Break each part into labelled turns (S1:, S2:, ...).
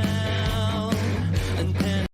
S1: down and pen.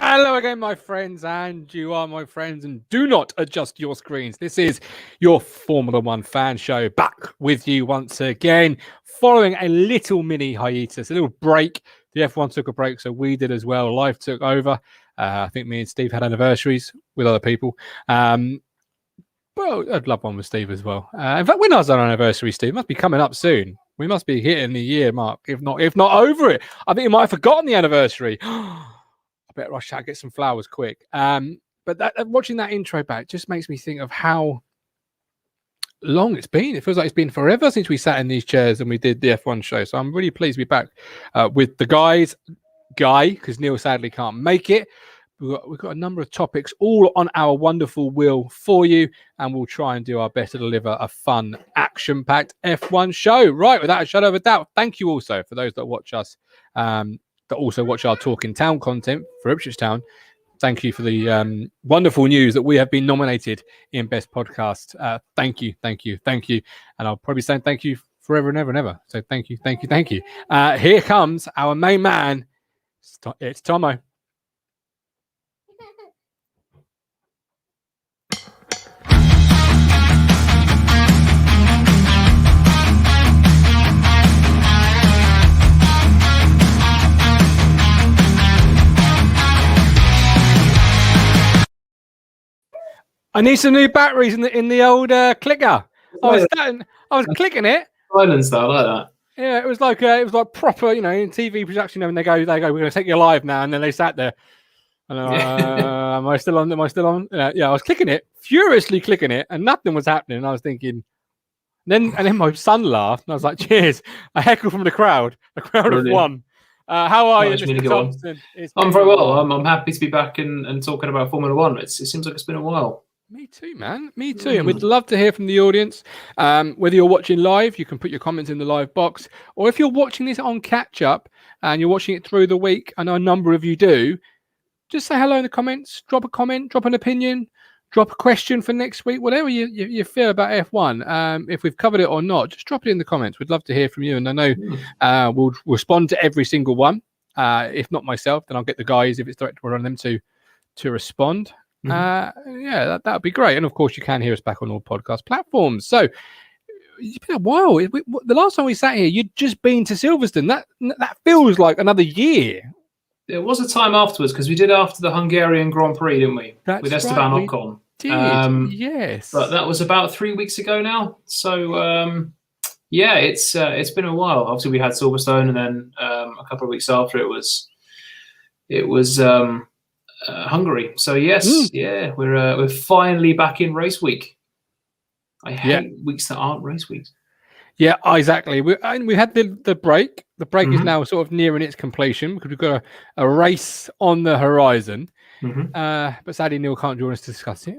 S2: Hello again, my friends, and you are my friends, and do not adjust your screens. This is your Formula One fan show, back with you once again, following a little mini hiatus, a little break. The F1 took a break, so we did as well. Life took over. I think me and Steve had anniversaries with other people. Well, I'd love one with Steve as well. In fact, when was our anniversary, Steve? It must be coming up soon. We must be hitting the year mark, if not over it. I think you might have forgotten the anniversary. I better rush out, get some flowers quick. But watching that intro back just makes me think of how long it's been. It feels like it's been forever since we sat in these chairs and we did the F1 show. So I'm really pleased to be back with the guy, because Neil sadly can't make it. We've got a number of topics all on our wonderful wheel for you, and we'll try and do our best to deliver a fun, action-packed F1 show. Right, without a shadow of a doubt, thank you also for those that watch us, that also watch our Talking Town content for Ipswich Town. Thank you for the wonderful news that we have been nominated in Best Podcast. Thank you. And I'll probably say thank you forever and ever and ever. So thank you. Here comes our main man. It's Tomo. I need some new batteries in the old clicker. I was clicking it.
S3: Silence that, I like that.
S2: Yeah, it was like proper, in TV production. When they go, we're going to take you live now, and then they sat there. And am I still on? Yeah, I was clicking it, furiously clicking it, and nothing was happening. And I was thinking, and then my son laughed, and I was like, "Cheers!" A heckle from the crowd. A crowd of one. How are you, Mr. Thompson?
S3: I'm very well. I'm happy to be back and talking about Formula One. It seems like it's been a while.
S2: Me too, man. Me too. And we'd love to hear from the audience. Whether you're watching live, you can put your comments in the live box. Or if you're watching this on catch up and you're watching it through the week, I know a number of you do, just say hello in the comments, drop a comment, drop an opinion, drop a question for next week, whatever you feel about F1. If we've covered it or not, just drop it in the comments. We'd love to hear from you. And I know we'll respond to every single one. If not myself, then I'll get the guys, if it's direct on them, to respond. That would be great. And of course, you can hear us back on all podcast platforms. So it's been a while. The last time we sat here, you'd just been to Silverstone. That feels like another year.
S3: There was a time afterwards, because we did after the Hungarian Grand Prix, didn't we? With Esteban Ocon.
S2: Yes.
S3: But that was about 3 weeks ago now. So it's been a while. Obviously, we had Silverstone, and then a couple of weeks after it was Hungary. So yes, we're finally back in race week. I hate weeks that aren't race weeks.
S2: Yeah, exactly. We had the break. The break is now sort of nearing its completion because we've got a race on the horizon. But sadly, Neil can't join us to discuss it.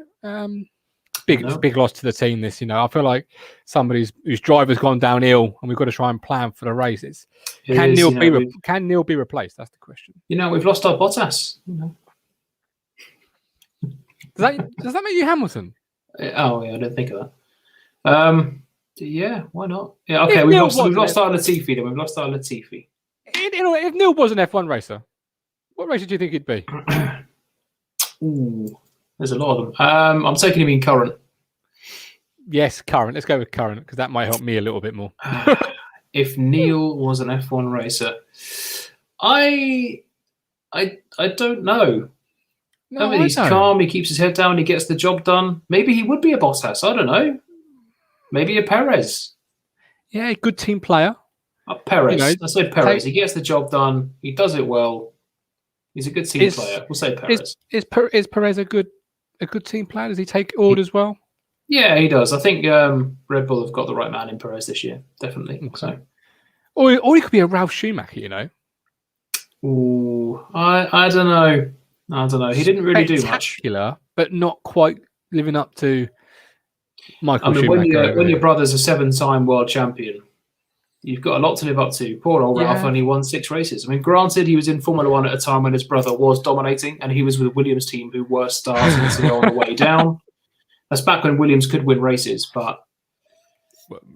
S2: Big loss to the team. This, I feel like somebody whose driver's gone downhill, and we've got to try and plan for the race. Can Neil be replaced? That's the question.
S3: We've lost our Bottas.
S2: Does that make you Hamilton?
S3: Oh yeah, I didn't think of that. Yeah, why not? Yeah, okay. We've lost our Latifi. Then we've lost our Latifi.
S2: If Neil was an F1 racer, what racer do you think he'd be?
S3: Ooh, there's a lot of them. I'm taking him in current.
S2: Yes, current. Let's go with current because that might help me a little bit more.
S3: If Neil was an F1 racer, I don't know.
S2: No,
S3: I mean, he's
S2: don't.
S3: calm. He keeps his head down. He gets the job done. Maybe he would be a Bottas. I don't know. Maybe a Perez.
S2: Yeah, good team player.
S3: Perez.
S2: You know,
S3: I say Perez. He gets the job done. He does it well. He's a good team player. We'll say Perez.
S2: Is Perez a good team player? Does he take orders well?
S3: Yeah, he does. I think Red Bull have got the right man in Perez this year, definitely.
S2: Okay.
S3: So,
S2: or he could be a Ralf Schumacher. You know.
S3: Ooh, I don't know. I don't know. He didn't really do much.
S2: Spectacular, but not quite living up to Michael
S3: I mean,
S2: Schumacher.
S3: when your brother's a 7-time world champion, you've got a lot to live up to. Poor old Ralph only won 6 races. I mean, granted, he was in Formula One at a time when his brother was dominating, and he was with a Williams team who were starting to go on the way down. That's back when Williams could win races,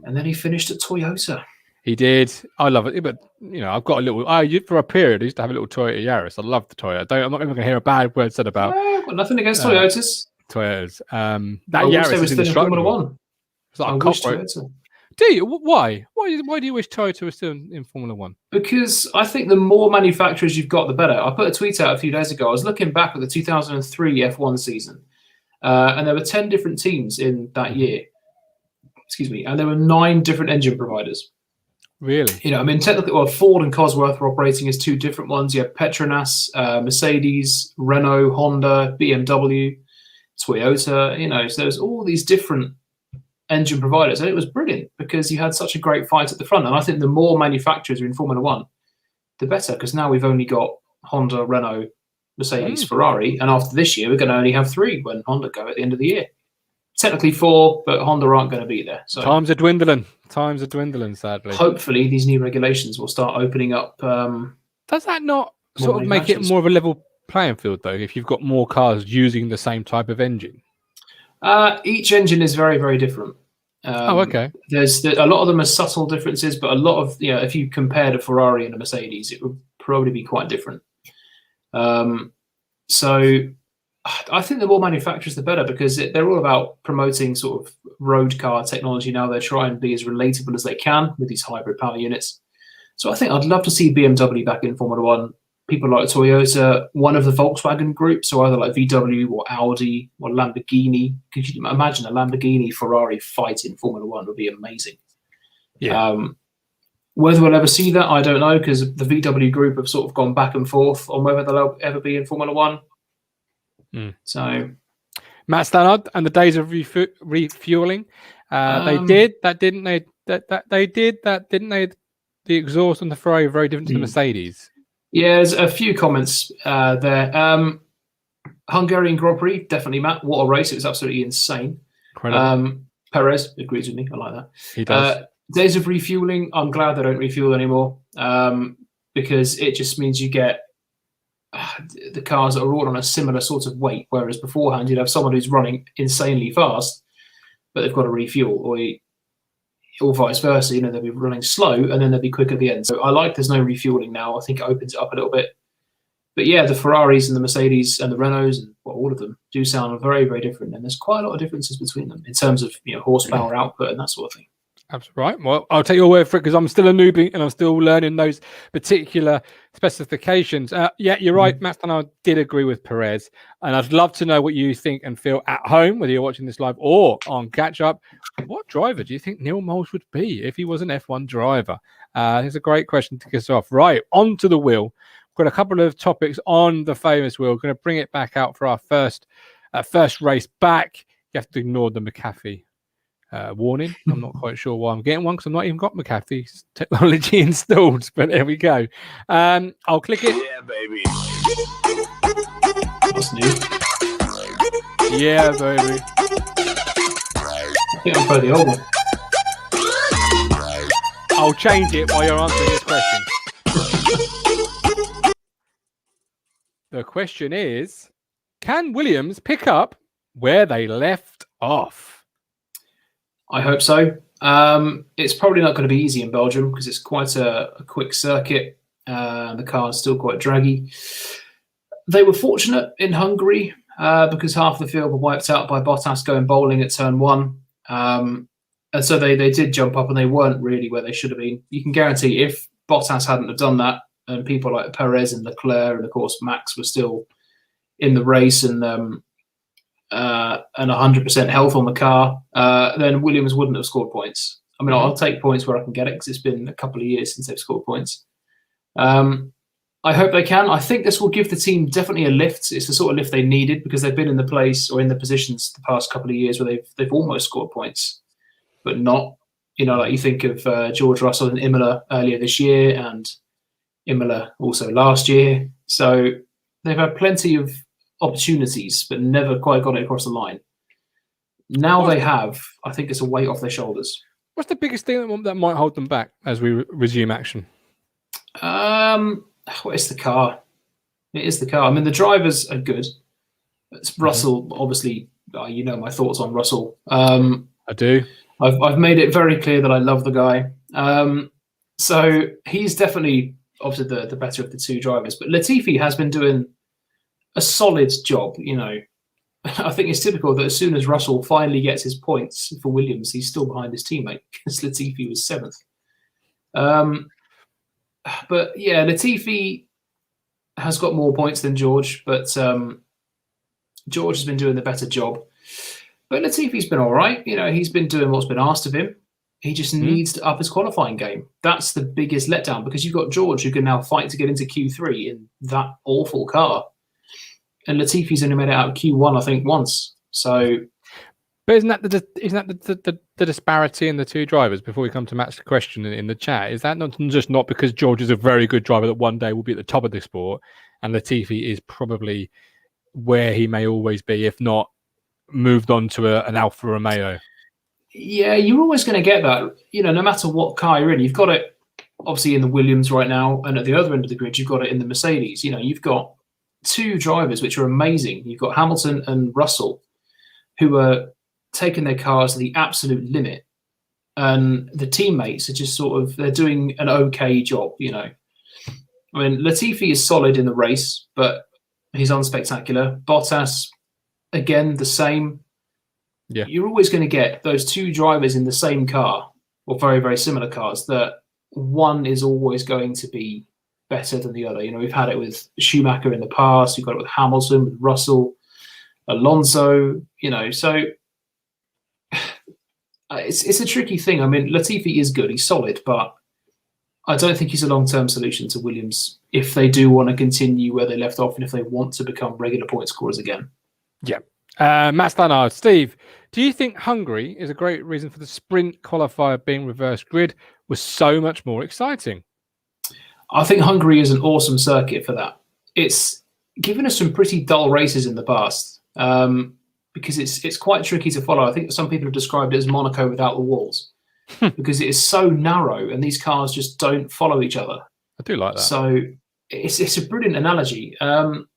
S3: and then he finished at Toyota.
S2: He did. I love it, but I've got a little. For a period, I used to have a little Toyota Yaris. I love the Toyota. I'm not even going to hear a bad word said about.
S3: I've got nothing against Toyotas.
S2: Toyotas. That Yaris is indestructible.
S3: Formula One.
S2: It's like a cockroach. Do you? Why? Why do you wish Toyota was still in Formula One?
S3: Because I think the more manufacturers you've got, the better. I put a tweet out a few days ago. I was looking back at the 2003 F1 season, and there were 10 different teams in that year. Excuse me, and there were 9 different engine providers.
S2: Really?
S3: Technically, Ford and Cosworth were operating as 2 different ones. You had Petronas, Mercedes, Renault, Honda, BMW, Toyota. So there's all these different engine providers, and it was brilliant because you had such a great fight at the front. And I think the more manufacturers are in Formula One, the better, because now we've only got Honda, Renault, Mercedes, Ferrari, and after this year, we're going to only have 3 when Honda go at the end of the year. Technically 4, but Honda aren't going to be there. So
S2: times are dwindling, sadly.
S3: Hopefully, these new regulations will start opening up.
S2: Does that not sort of make it more of a level playing field, though, if you've got more cars using the same type of engine?
S3: Each engine is very, very different.
S2: Okay.
S3: There's a lot of them are subtle differences, but a lot of, if you compare a Ferrari and a Mercedes, it would probably be quite different. So I think the more manufacturers, the better, because they're all about promoting sort of road car technology now. They try and be as relatable as they can with these hybrid power units. So I think I'd love to see BMW back in Formula One. People like Toyota, one of the Volkswagen group, so either like VW or Audi or Lamborghini. Could you imagine a Lamborghini Ferrari fight in Formula One? Would be amazing.
S2: Yeah.
S3: Whether we'll ever see that, I don't know, because the VW group have sort of gone back and forth on whether they'll ever be in Formula One. So,
S2: Matt Stannard and the days of refueling, they did that, didn't they? They did that, didn't they? The exhaust on the Ferrari very different to the Mercedes.
S3: Yeah, there's a few comments there. Hungarian Grand Prix, definitely, Matt. What a race. It was absolutely insane. Perez agrees with me. I like that.
S2: He does.
S3: Days of refueling, I'm glad they don't refuel anymore, because it just means you get the cars that are all on a similar sort of weight, whereas beforehand you'd have someone who's running insanely fast, but they've got to refuel, or vice versa. They'll be running slow and then they'll be quick at the end. So I like there's no refueling now. I think it opens it up a little bit. But yeah, the Ferraris and the Mercedes and the Renaults and all of them do sound very, very different. And there's quite a lot of differences between them in terms of horsepower output and that sort of thing.
S2: Absolutely right. Well, I'll take your word for it because I'm still a newbie and I'm still learning those particular specifications. Yeah, you're right. Matt and I did agree with Perez, and I'd love to know what you think and feel at home, whether you're watching this live or on catch up. What driver do you think Neil Moles would be if he was an F1 driver? It's a great question to kick us off. Right, onto the wheel. We've got a couple of topics on the famous wheel. We're going to bring it back out for our first race back. You have to ignore the McAfee warning. I'm not quite sure why I'm getting one because I've not even got McAfee's technology installed, but there we go. I'll click it.
S1: Yeah, baby.
S3: What's new?
S2: Yeah, baby.
S3: I think I'll play the old one.
S2: I'll change it while you're answering this question. The question is, can Williams pick up where they left off?
S3: I hope so. It's probably not going to be easy in Belgium because it's quite a quick circuit. The car is still quite draggy. They were fortunate in Hungary because half the field were wiped out by Bottas going bowling at turn 1. And so they did jump up, and they weren't really where they should have been. You can guarantee if Bottas hadn't have done that, and people like Perez and Leclerc and, of course, Max were still in the race and 100% health on the car, then Williams wouldn't have scored points. I mean, I'll take points where I can get it because it's been a couple of years since they've scored points. I hope they can. I think this will give the team definitely a lift. It's the sort of lift they needed because they've been in the place or in the positions the past couple of years where they've almost scored points, but not. You know, like you think of George Russell and Imola earlier this year and Imola also last year. So they've had plenty of opportunities, but never quite got it across the line. Now they have. I think it's a weight off their shoulders.
S2: What's the biggest thing that might hold them back as we resume action?
S3: It's the car. It is the car. I mean, the drivers are good. It's Russell, obviously. You know my thoughts on Russell.
S2: I do.
S3: I've made it very clear that I love the guy. So he's definitely obviously the better of the two drivers. But Latifi has been doing a solid job. You know, I think it's typical that as soon as Russell finally gets his points for Williams, he's still behind his teammate because Latifi was 7th. But yeah, Latifi has got more points than George, but George has been doing the better job. But Latifi's been all right. You know, he's been doing what's been asked of him. He just needs to up his qualifying game. That's the biggest letdown because you've got George who can now fight to get into Q3 in that awful car. And Latifi's only made it out of Q1, I think, once. So,
S2: but isn't that the disparity in the two drivers? Before we come to Matt's question in the chat, is that not because George is a very good driver that one day will be at the top of the sport, and Latifi is probably where he may always be, if not moved on to an Alfa Romeo?
S3: Yeah, you're always going to get that. You know, no matter what car you're in, you've got it obviously in the Williams right now, and at the other end of the grid, you've got it in the Mercedes. You know, you've got two drivers which are amazing. You've got Hamilton and Russell, who are taking their cars to the absolute limit, and the teammates are just sort of, they're doing an okay job. You know, I mean, Latifi is solid in the race, but he's unspectacular. Bottas, again, the same.
S2: Yeah,
S3: you're always going to get those two drivers in the same car or very, very similar cars that one is always going to be better than the other. You know, we've had it with Schumacher in the past. You've got it with Hamilton, with Russell, Alonso. You know, so it's a tricky thing. I mean, Latifi is good. He's solid, but I don't think he's a long-term solution to Williams if they do want to continue where they left off and if they want to become regular point scorers again.
S2: Yeah. Matt Stannard, Steve, do you think Hungary is a great reason for the sprint qualifier being reverse grid was so much more exciting?
S3: I think Hungary is an awesome circuit for that. It's given us some pretty dull races in the past because it's quite tricky to follow. I think some people have described it as Monaco without the walls because it is so narrow and these cars just don't follow each other.
S2: I do like that.
S3: So it's a brilliant analogy. And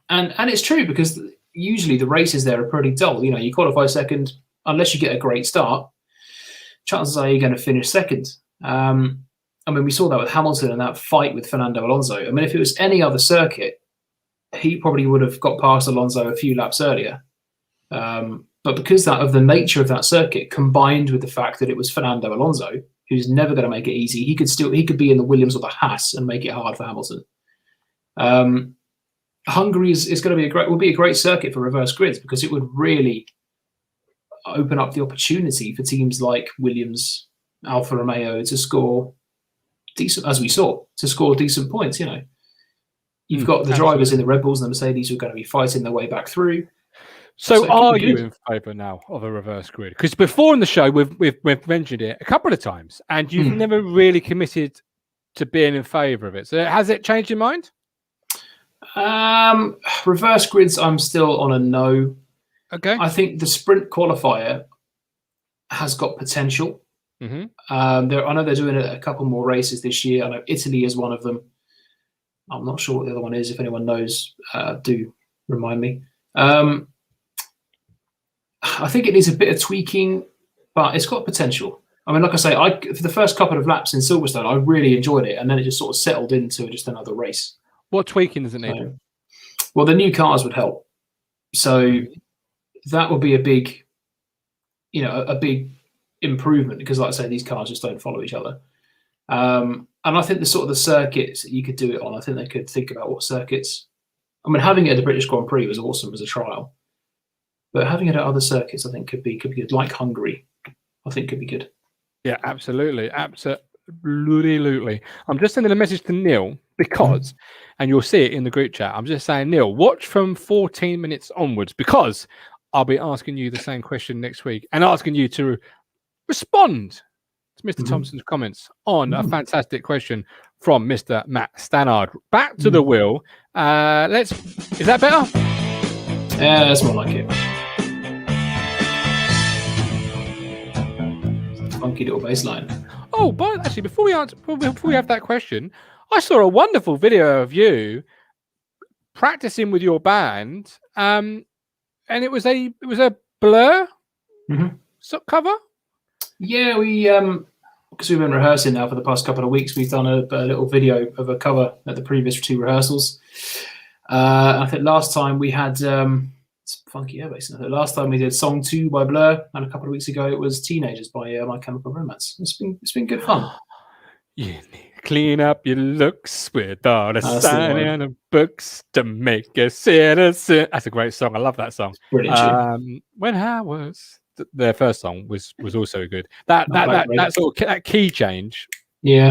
S3: it's true because usually the races there are pretty dull. You know, you qualify second, unless you get a great start, chances are you're going to finish second. I mean, we saw that with Hamilton and that fight with Fernando Alonso. I mean, if it was any other circuit, he probably would have got past Alonso a few laps earlier. But because of the nature of that circuit, combined with the fact that it was Fernando Alonso, who's never going to make it easy, he could be in the Williams or the Haas and make it hard for Hamilton. Hungary is going to be a great circuit for reverse grids because it would really open up the opportunity for teams like Williams, Alfa Romeo to score decent, as we saw, to score decent points. You know, you've got the drivers in the Red Bulls and the Mercedes who are going to be fighting their way back through.
S2: So are you in favour now of a reverse grid? Because before in the show we've mentioned it a couple of times, and you've never really committed to being in favour of it. So has it changed your mind?
S3: Reverse grids, I'm still on a no.
S2: Okay.
S3: I think the sprint qualifier has got potential. I know they're doing a couple more races this year. I know Italy is one of them. I'm not sure what the other one is. If anyone knows, do remind me. I think it needs a bit of tweaking, but it's got potential. I mean, like I say, for the first couple of laps in Silverstone, I really enjoyed it, and then it just sort of settled into just another race.
S2: What tweaking does it need?
S3: Well, the new cars would help. So that would be a big, a big improvement because, like I say, these cars just don't follow each other. And I think the sort of the circuits that you could do it on, I think they could think about what circuits. I mean, having it at the British Grand Prix was awesome as a trial, but having it at other circuits, I think could be good. Like Hungary, I think could be good.
S2: Yeah, absolutely. Absolutely. I'm just sending a message to Neil because, and you'll see it in the group chat, I'm just saying, Neil, watch from 14 minutes onwards because I'll be asking you the same question next week and asking you to respond to Mr. Thompson's comments on a fantastic question from Mr. Matt Stannard. Back to the wheel. Is that better?
S3: Yeah, that's more like it. Funky little bass line.
S2: Oh, but actually, before we have that question, I saw a wonderful video of you practicing with your band, and it was a Blur cover. Yeah,
S3: we because we've been rehearsing now for the past couple of weeks, we've done a little video of a cover at the previous 2 rehearsals. I think last time we had Funky Air Bass. Last time we did Song 2 by Blur, and a couple of weeks ago it was Teenagers by My Chemical Romance. It's been good fun.
S2: You need to clean up your looks with all the sign in the books to make a citizen. That's a great song. I love that song.
S3: Brilliant.
S2: When I was their first song was also good. That sort of that key change.
S3: Yeah.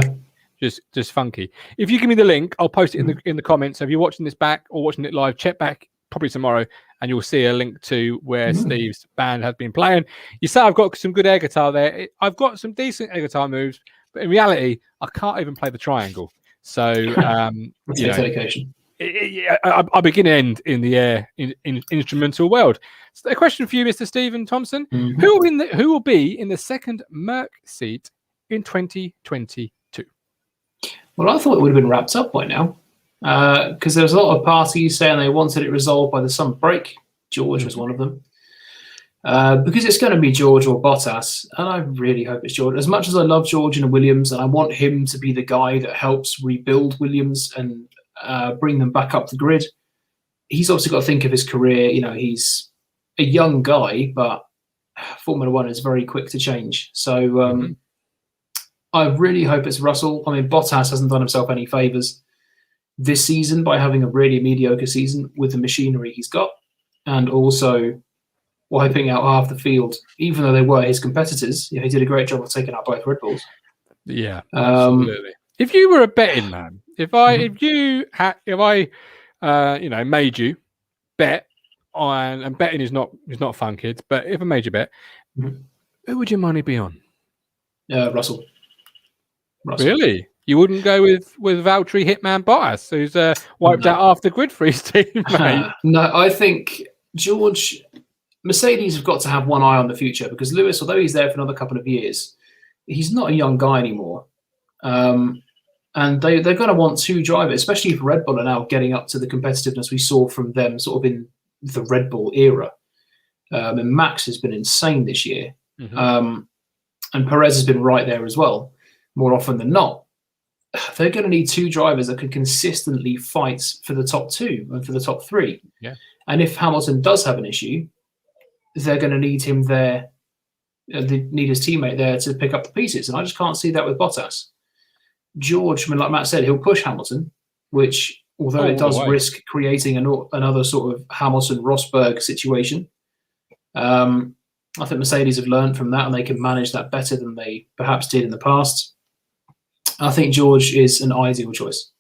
S2: Just funky. If you give me the link, I'll post it in the comments. So if you're watching this back or watching it live, check back probably tomorrow, and you'll see a link to where Steve's band has been playing. You say I've got some good air guitar there. I've got some decent air guitar moves, but in reality, I can't even play the triangle. So
S3: dedication.
S2: I begin and end in the air in instrumental world. So a question for you, Mr. Stephen Thompson: Who will be in the second Merc seat in 2022?
S3: Well, I thought it would have been wrapped up by now, because there was a lot of parties saying they wanted it resolved by the summer break. George was one of them, because it's going to be George or Bottas, and I really hope it's George. As much as I love George and Williams, and I want him to be the guy that helps rebuild Williams and bring them back up the grid, he's obviously got to think of his career. He's a young guy, but Formula One is very quick to change. So I really hope it's Russell. I mean, Bottas hasn't done himself any favours this season by having a really mediocre season with the machinery he's got, and also wiping out half the field, even though they were his competitors. He did a great job of taking out both Red Bulls.
S2: Yeah, absolutely. If you were a betting man, if I made you bet on, and betting is not fun, kids, but if I made you bet, who would your money be on?
S3: Russell.
S2: Really? You wouldn't go with Valtteri Hitman Bottas, who's wiped out half the grid for his team, mate?
S3: No, I think Mercedes have got to have one eye on the future, because Lewis, although he's there for another couple of years, he's not a young guy anymore. And they're going to want 2 drivers, especially if Red Bull are now getting up to the competitiveness we saw from them sort of in the Red Bull era. And Max has been insane this year. And Perez has been right there as well, more often than not. They're going to need 2 drivers that can consistently fight for the top 2 and for the top 3.
S2: Yeah.
S3: And if Hamilton does have an issue, they're going to need him there. They need his teammate there to pick up the pieces. And I just can't see that with Bottas. George, I mean, like Matt said, he'll push Hamilton, which, although it does risk creating another sort of Hamilton-Rosberg situation, I think Mercedes have learned from that, and they can manage that better than they perhaps did in the past. I think George is an ideal choice,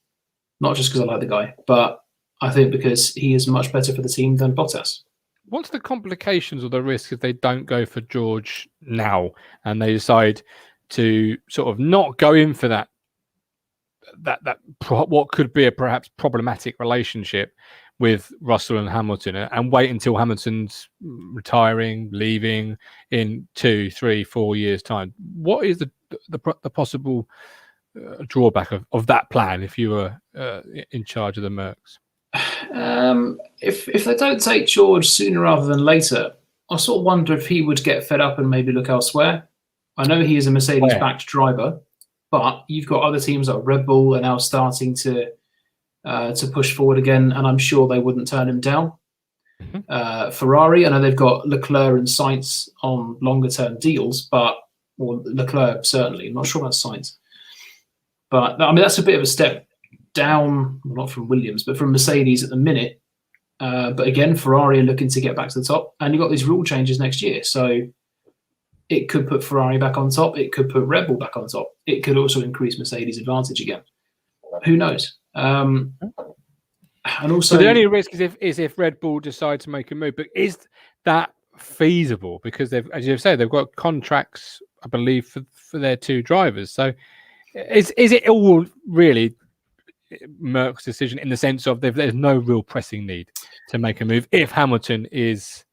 S3: not just because I like the guy, but I think because he is much better for the team than Bottas.
S2: What's the complications or the risk if they don't go for George now and they decide to sort of not go in for that what could be a perhaps problematic relationship with Russell and Hamilton, and wait until Hamilton's retiring, leaving in 2, 3, 4 years' time? What is the possible drawback of that plan if you were in charge of the Mercs?
S3: If they don't take George sooner rather than later, I sort of wonder if he would get fed up and maybe look elsewhere. I know he is a Mercedes-backed
S2: Where?
S3: driver, but you've got other teams like Red Bull are now starting to push forward again, and I'm sure they wouldn't turn him down. Ferrari, I know they've got Leclerc and Sainz on longer-term deals, or Leclerc certainly. I'm not sure about Sainz. But I mean, that's a bit of a step down, well, not from Williams, but from Mercedes at the minute. But again, Ferrari are looking to get back to the top, and you've got these rule changes next year. So it could put Ferrari back on top. It could put Red Bull back on top. It could also increase Mercedes' advantage again. Who knows? And also,
S2: So the only risk is if Red Bull decide to make a move. But is that feasible? Because they've, as you've said, they've got contracts, I believe, for their 2 drivers. So is it all really Merck's decision in the sense of there's no real pressing need to make a move if Hamilton is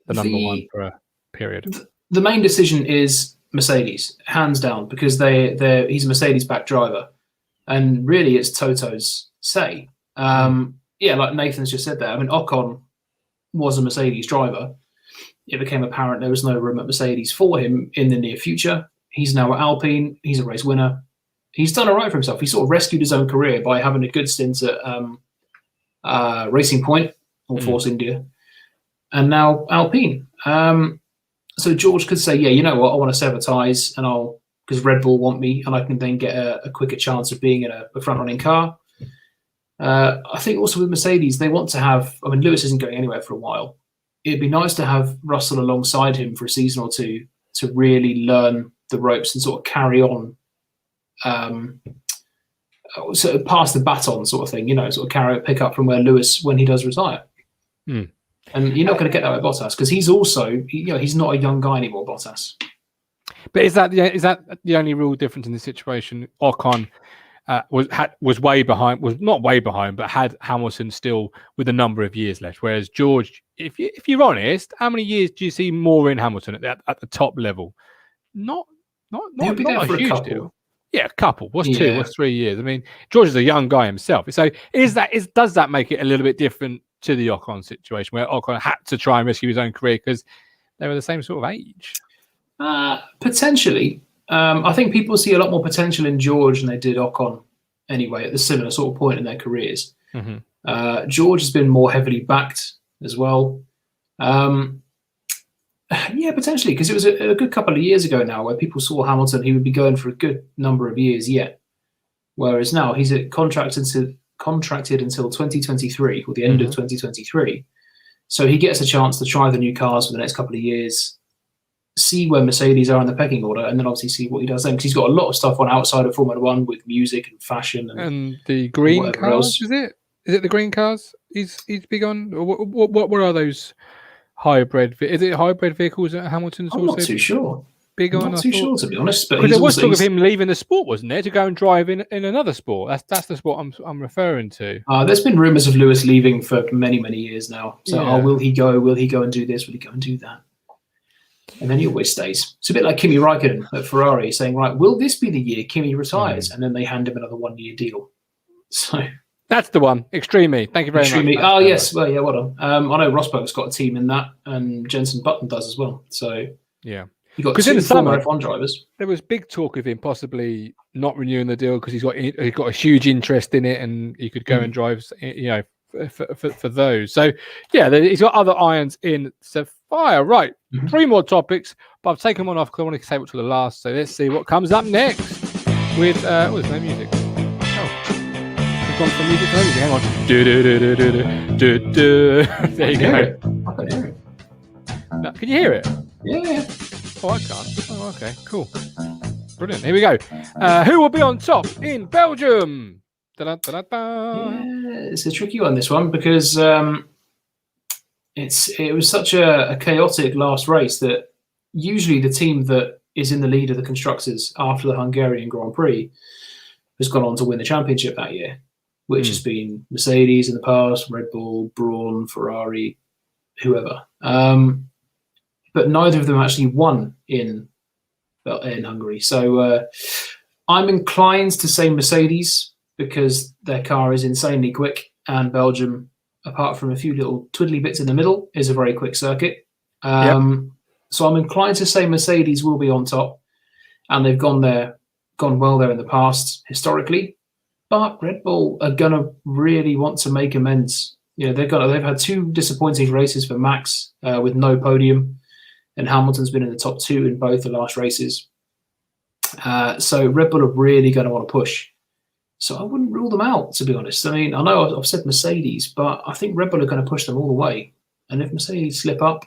S2: the number 1 for a period?
S3: The main decision is Mercedes, hands down, because he's a Mercedes-backed driver, and really it's Toto's say. Yeah, like Nathan's just said there. I mean, Ocon was a Mercedes driver. It became apparent there was no room at Mercedes for him in the near future. He's now at Alpine. He's a race winner. He's done all right for himself. He sort of rescued his own career by having a good stint at Racing Point or Force India, and now Alpine. So George could say, yeah, you know what, I want to sever ties, and because Red Bull want me, and I can then get a quicker chance of being in a front-running car. I think also with Mercedes, they want to have, I mean, Lewis isn't going anywhere for a while. It'd be nice to have Russell alongside him for a season or two to really learn the ropes and sort of carry on, sort of pass the baton sort of thing, sort of pick up from where Lewis, when he does retire. And you're not going to get that with Bottas because he's also, he's not a young guy anymore, Bottas.
S2: But is that the only real difference in the situation? Ocon was way behind, was not way behind, but had Hamilton still with a number of years left. Whereas George, if you're honest, how many years do you see more in Hamilton at the top level? Not a huge deal. Yeah, a couple. What's 2? What's 3 years? I mean, George is a young guy himself. So does that make it a little bit different to the Ocon situation, where Ocon had to try and rescue his own career because they were the same sort of age?
S3: Potentially. I think people see a lot more potential in George than they did Ocon anyway, at the similar sort of point in their careers. George has been more heavily backed as well. Yeah, potentially, because it was a good couple of years ago now where people saw Hamilton, he would be going for a good number of years yet. Whereas now he's contracted until 2023, or the end of 2023. So he gets a chance to try the new cars for the next couple of years, see where Mercedes are in the pecking order, and then obviously see what he does then. Because he's got a lot of stuff on outside of Formula One with music and fashion
S2: and the green cars. Else. Is it the green cars? He's big on. What are those hybrid? Is it hybrid vehicles that Hamilton's
S3: I'm
S2: also
S3: not too sure.
S2: Big on?
S3: I'm not too sure, to be honest. But
S2: there was talk of him leaving the sport, wasn't there, to go and drive in another sport? That's the sport I'm referring to.
S3: There's been rumours of Lewis leaving for many, many years now. So, will he go? Will he go and do this? Will he go and do that? And then he always stays. It's a bit like Kimi Räikkönen at Ferrari saying, right, will this be the year Kimi retires? And then they hand him another 1-year deal. So
S2: that's the one. Extreme. Thank you very much.
S3: Oh, yes. Well, yeah, well done. I know Rosberg's got a team in that, and Jenson Button does as well. So
S2: yeah.
S3: You got 2 former F1 drivers.
S2: There was big talk of him possibly not renewing the deal because he's got a huge interest in it, and he could go and drive, for those. So yeah, he's got other irons in the fire. Right, 3 more topics, but I've taken one off because I want to save it to the last. So let's see what comes up next with there's no music. We've gone from music to music. Hang on. There you go.
S3: I can hear it.
S2: No, can you hear it?
S3: Yeah.
S2: Oh, I can't. Oh, okay, cool. Brilliant. Here we go. Who will be on top in Belgium? Da-da-da-da-da.
S3: Yeah, it's a tricky one, this one, because it was such a chaotic last race that usually the team that is in the lead of the constructors after the Hungarian Grand Prix has gone on to win the championship that year, which has been Mercedes in the past, Red Bull, Brawn, Ferrari, whoever. But neither of them actually won in Hungary. So I'm inclined to say Mercedes because their car is insanely quick, and Belgium, apart from a few little twiddly bits in the middle, is a very quick circuit. So I'm inclined to say Mercedes will be on top, and they've gone well there in the past historically. But Red Bull are gonna really want to make amends. They've had 2 disappointing races for Max with no podium, and Hamilton's been in the top 2 in both the last races. So Red Bull are really going to want to push. So I wouldn't rule them out, to be honest. I mean, I know I've said Mercedes, but I think Red Bull are going to push them all the way. And if Mercedes slip up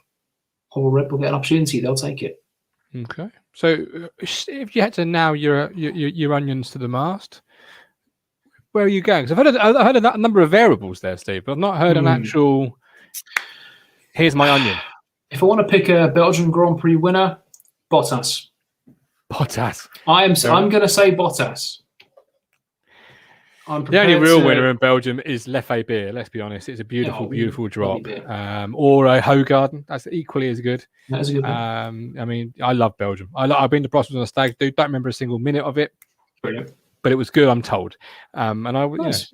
S3: or Red Bull get an opportunity, they'll take it.
S2: Okay. So if you had to nail your onions to the mast, where are you going? Because I've heard a number of variables there, Steve, but I've not heard an actual, here's my onion.
S3: If I want to pick a Belgian Grand Prix winner, Bottas.
S2: Bottas.
S3: I'm going to say Bottas.
S2: The only real winner in Belgium is Lefebvre. Let's be honest; it's a beautiful drop. Or a Hogarden. That's equally as good.
S3: That is a good one.
S2: I mean, I love Belgium. I've been to Brussels on a stag do. Don't remember a single minute of it.
S3: Brilliant.
S2: But it was good, I'm told.
S3: Nice.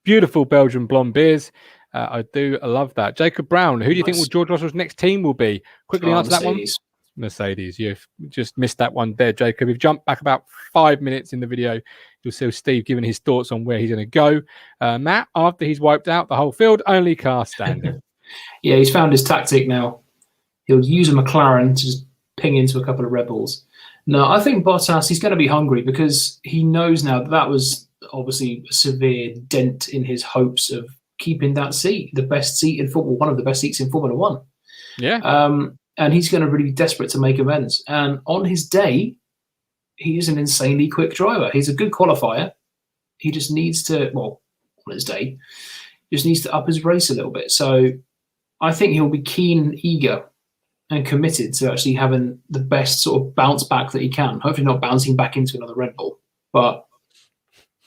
S2: Beautiful Belgian blonde beers. I love that. Jacob Brown. Who do you think George Russell's next team will be? Quickly answer that one. Mercedes. You've just missed that one there, Jacob. You've jumped back about 5 minutes in the video. You'll see Steve giving his thoughts on where he's going to go. Matt, after he's wiped out the whole field, only car standing.
S3: Yeah, he's found his tactic now. He'll use a McLaren to just ping into a couple of Red Bulls. No, I think Bottas, he's going to be hungry because he knows now that was obviously a severe dent in his hopes of keeping that seat, the best seat in football, one of the best seats in Formula One.
S2: Yeah.
S3: And he's going to really be desperate to make amends. And on his day, he is an insanely quick driver. He's a good qualifier. He just needs to, on his day, just needs to up his race a little bit. So I think he'll be keen, eager, and committed to actually having the best sort of bounce back that he can. Hopefully not bouncing back into another Red Bull, but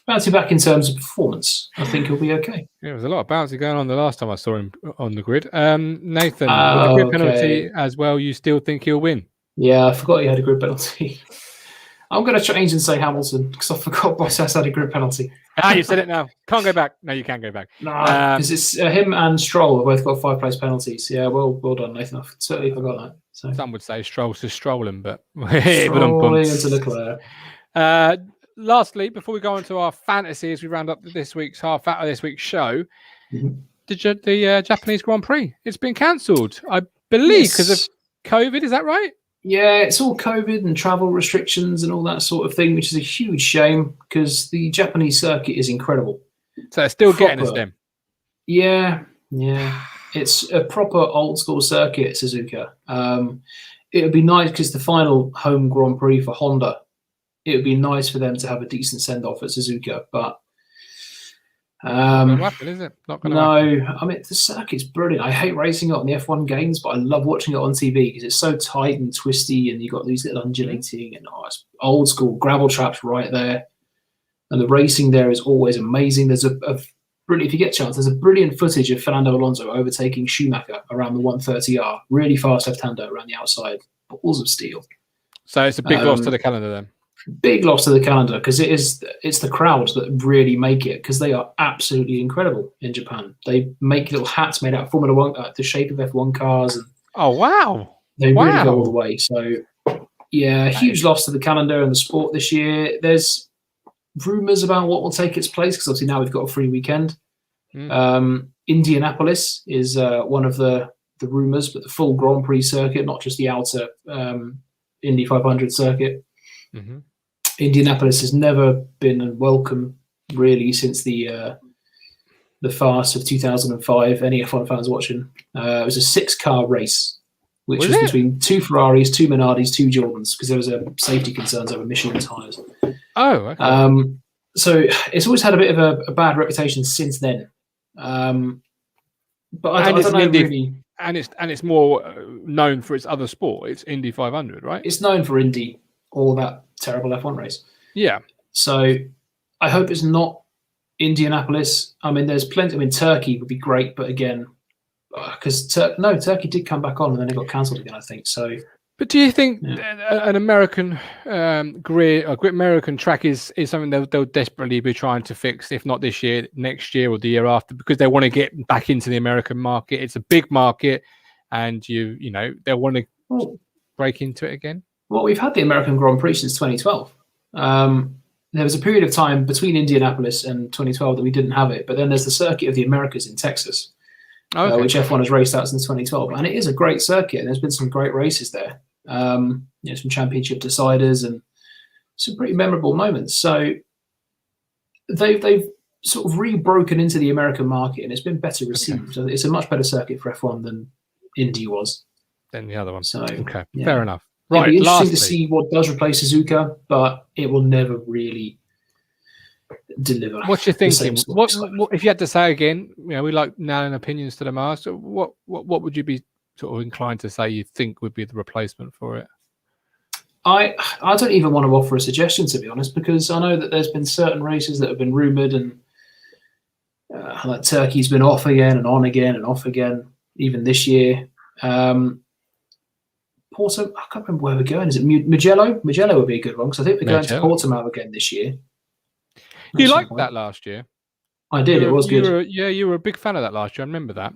S3: bouncing back in terms of performance, I think he'll be okay.
S2: Yeah, there was a lot of bouncing going on the last time I saw him on the grid. Nathan, with the grid penalty as well, you still think he'll win?
S3: Yeah, I forgot he had a grid penalty. I'm going to change and say Hamilton because I forgot Bottas had a grid penalty.
S2: You said it now. Can't go back. No, you can go back.
S3: No, because it's him and Stroll have both got 5-place penalties. Yeah, well done, Nathan. I certainly forgot that. So.
S2: Some would say Stroll's to strolling, but
S3: strolling into Leclerc.
S2: Lastly, before we go on to our fantasy as we round up this week's half out of this week's show, the Japanese Grand Prix, it's been cancelled, I believe, because of COVID. Is that right?
S3: Yeah, it's all COVID and travel restrictions and all that sort of thing, which is a huge shame because the Japanese circuit is incredible.
S2: So they're still getting us them.
S3: Yeah. It's a proper old school circuit at Suzuka. It would be nice because the final home Grand Prix for Honda, it would be nice for them to have a decent send off at Suzuka, but
S2: not going to happen, is it? Not going to happen.
S3: I mean, the circuit's brilliant. I hate racing it on the F1 games, but I love watching it on TV because it's so tight and twisty, and you've got these little undulating and it's old school gravel traps right there. And the racing there is always amazing. There's a brilliant, if you get a chance, there's a brilliant footage of Fernando Alonso overtaking Schumacher around the 130R, really fast left-hander around the outside, balls of steel.
S2: So it's a big loss to the calendar then.
S3: Big loss to the calendar because it's the crowd that really make it because they are absolutely incredible in Japan. They make little hats made out of Formula One, the shape of F1 cars. And
S2: oh, wow.
S3: They really go all the way. So, yeah, huge loss to the calendar and the sport this year. There's rumours about what will take its place because obviously now we've got a free weekend. Indianapolis is one of the rumours, but the full Grand Prix circuit, not just the outer Indy 500 circuit. Indianapolis has never been welcome really since the farce of 2005. Any F1 fans watching? It was a 6-car race, which was between 2 Ferraris, 2 Minardis, 2 Jordans, because there was safety concerns over Michelin tyres.
S2: Oh, okay.
S3: So it's always had a bit of a bad reputation since then. But I don't know really.
S2: And it's more known for its other sport. It's Indy 500, right?
S3: It's known for Indy, all that terrible F1 race. Yeah. So I hope it's not Indianapolis. I mean, there's plenty. I mean, Turkey would be great, but again, because Turkey did come back on and then it got cancelled again, I think. So.
S2: But do you think an American American track is something they'll desperately be trying to fix, if not this year, next year or the year after, because they want to get back into the American market? It's a big market, and you know they'll want to
S3: Well,
S2: break into it again?
S3: well, we've had the American Grand Prix since 2012. There was a period of time between Indianapolis and 2012 that we didn't have it, but then there's the Circuit of the Americas in Texas, which F1 has raced out since 2012, and it is a great circuit. And there's been some great races there, some championship deciders and some pretty memorable moments. So they've sort of re-broken into the American market, and it's been better received. Okay. It's a much better circuit for F1 than Indy was.
S2: Than the other one.
S3: So
S2: fair enough. Right,
S3: it'll be interesting to see what does replace Suzuka, but it will never really deliver.
S2: What's your thinking? What if you had to say again? We like nailing opinions to the mast. What would you be sort of inclined to say you think would be the replacement for it?
S3: I don't even want to offer a suggestion, to be honest, because I know that there's been certain races that have been rumoured, and like Turkey's been off again and on again and off again, even this year. Porto, I can't remember where we're going. Is it Mugello? Mugello would be a good one, because I think we're going to Portimao again this year.
S2: You liked that last year.
S3: I did. It was good.
S2: You were a big fan of that last year. I remember that.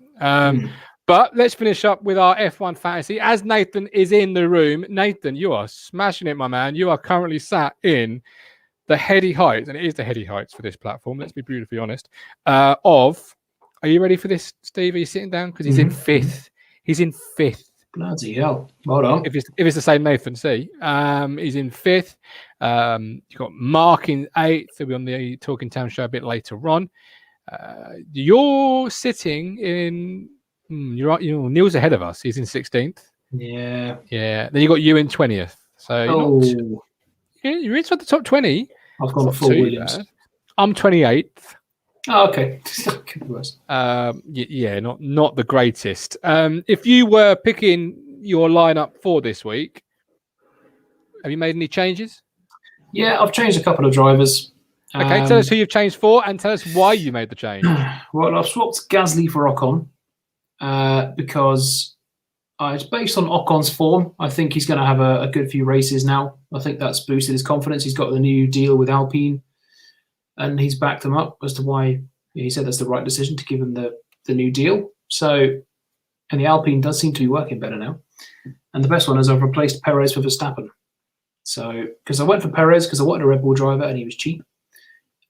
S2: But let's finish up with our F1 fantasy. As Nathan is in the room, Nathan, you are smashing it, my man. You are currently sat in the heady heights, and it is the heady heights for this platform. Let's be brutally honest. Are you ready for this, Steve? Are you sitting down? Because he's in fifth. He's in fifth.
S3: Bloody hell. Well done.
S2: If it's the same Nathan C. He's in fifth. You've got Mark in eighth. He'll be on the Talking Town show a bit later on. You're sitting in... you're right. Neil's ahead of us. He's in 16th.
S3: Yeah.
S2: Then you got you in 20th. So you're inside the top 20.
S3: I've gone full Williams.
S2: Bad. I'm 28th.
S3: Oh, okay.
S2: Not the greatest. If you were picking your lineup for this week, have you made any changes?
S3: Yeah, I've changed a couple of drivers.
S2: Okay, tell us who you've changed for, and tell us why you made the change.
S3: Well, I've swapped Gasly for Ocon because it's based on Ocon's form. I think he's going to have a good few races now. I think that's boosted his confidence. He's got the new deal with Alpine, and he's backed them up as to why he said that's the right decision to give him the new deal. So, and the Alpine does seem to be working better now. And the best one is I've replaced Perez for Verstappen. So, because I went for Perez because I wanted a Red Bull driver and he was cheap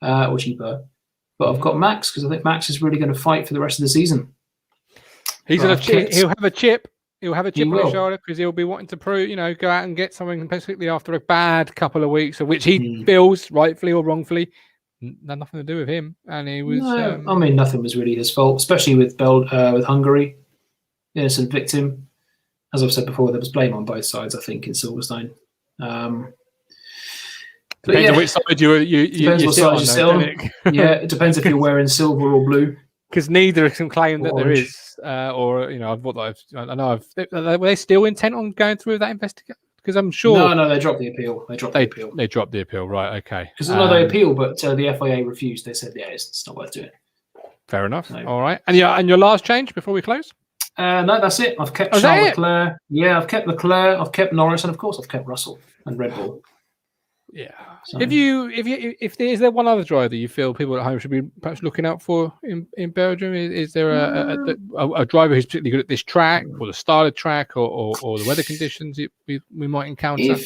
S3: or cheaper. But I've got Max because I think Max is really going to fight for the rest of the season.
S2: He'll have a chip. He'll have a chip on his shoulder because he'll be wanting to prove, go out and get something, particularly after a bad couple of weeks, of which he feels, rightfully or wrongfully, had nothing to do with him. And he was.
S3: No, nothing was really his fault, especially with Hungary. Innocent victim. As I've said before, there was blame on both sides, I think, in Silverstone.
S2: Depends on which side you sit on.
S3: It depends if you're wearing silver or blue.
S2: Because neither can claim that there is, or I know. Were they still intent on going through with that investigation? Because I'm sure.
S3: No, they dropped the appeal.
S2: They dropped the appeal, right? Okay.
S3: Because they appealed, but the FIA refused. They said, it's not worth doing.
S2: Fair enough. No. All right. And your last change before we close?
S3: No, that's it. I've kept Charles Leclerc. Yeah, I've kept Leclerc. I've kept Norris, and of course, I've kept Russell and Red Bull.
S2: Yeah. So. If is there one other driver that you feel people at home should be perhaps looking out for in Belgium? Is there a driver who's particularly good at this track, or the style of track, or the weather conditions we might encounter?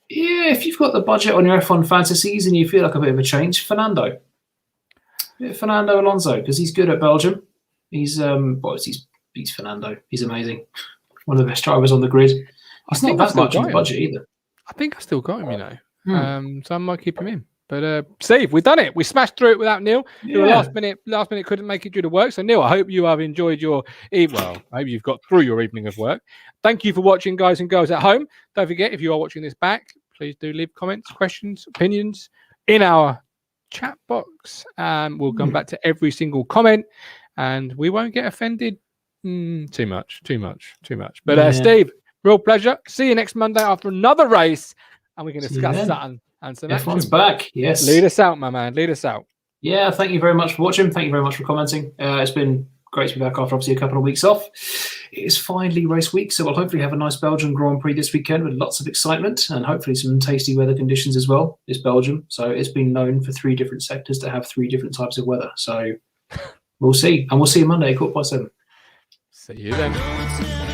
S3: If you've got the budget on your F1 fantasies and you feel like a bit of a change, Fernando Alonso, because he's good at Belgium. He's beats Fernando. He's amazing. One of the best drivers on the grid. He's not that much on the budget either.
S2: I think I still got him, so I might keep him in. But Steve, we've done it. We smashed through it without Neil. Who last minute couldn't make it due to work. So Neil, I hope you have enjoyed your evening. Well, I hope you've got through your evening of work. Thank you for watching, guys and girls at home. Don't forget, if you are watching this back, please do leave comments, questions, opinions in our chat box. We'll come back to every single comment, and we won't get offended too much. But Steve, real pleasure. See you next Monday after another race, and we can discuss Saturn and some action.
S3: F1's back. Yes.
S2: Lead us out, my man. Lead us out.
S3: Yeah, thank you very much for watching. Thank you very much for commenting. It's been great to be back after obviously a couple of weeks off. It is finally race week, so we'll hopefully have a nice Belgian Grand Prix this weekend with lots of excitement and hopefully some tasty weather conditions as well. It's Belgium, so it's been known for 3 different sectors to have 3 different types of weather. So we'll see. And we'll see you Monday, 7:15.
S2: See you then.